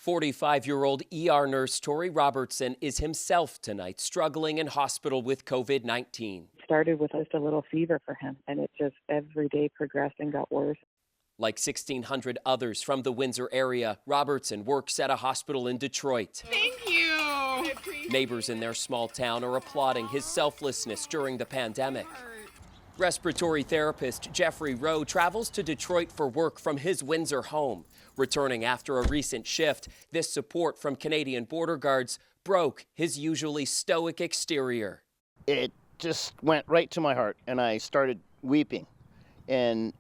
45-year-old ER nurse Tori Robertson is himself tonight struggling in hospital with COVID-19. Started with just a little fever for him, and it just every day progressed and got worse. Like 1,600 others from the Windsor area, Robertson works at a hospital in Detroit. Thank you. Neighbors in their small town are applauding his selflessness during the pandemic. Respiratory therapist Jeffrey Rowe travels to Detroit for work from his Windsor home. Returning after a recent shift, this support from Canadian border guards broke his usually stoic exterior. It just went right to my heart, and I started weeping. And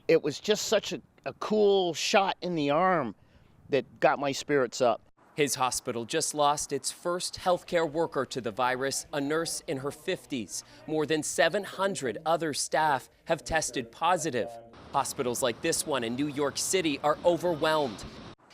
it was just such a cool shot in the arm that got my spirits up. His hospital just lost its first healthcare worker to the virus, a nurse in her 50s. More than 700 other staff have tested positive. Hospitals like this one in New York City are overwhelmed.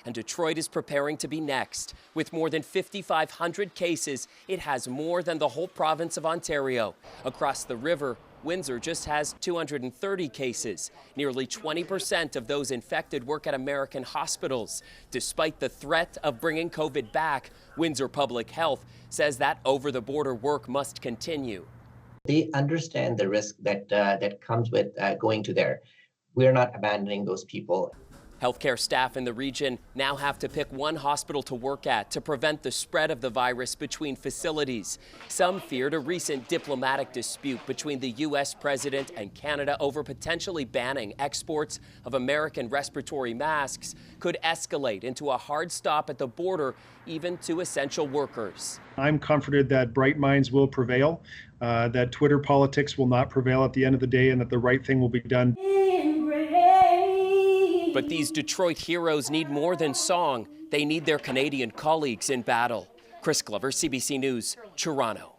And Detroit is preparing to be next. With more than 5,500 cases, it has more than the whole province of Ontario. Across the river, Windsor just has 230 cases. Nearly 20% of those infected work at American hospitals. Despite the threat of bringing COVID back, Windsor Public Health says that over-the-border work must continue. They understand the risk that comes with going to there. We're not abandoning those people. Healthcare staff in the region now have to pick one hospital to work at to prevent the spread of the virus between facilities. Some feared a recent diplomatic dispute between the U.S. president and Canada over potentially banning exports of American respiratory masks could escalate into a hard stop at the border, even to essential workers. I'm comforted that bright minds will prevail, that Twitter politics will not prevail at the end of the day, and that the right thing will be done. But these Detroit heroes need more than song. They need their Canadian colleagues in battle. Chris Glover, CBC News, Toronto.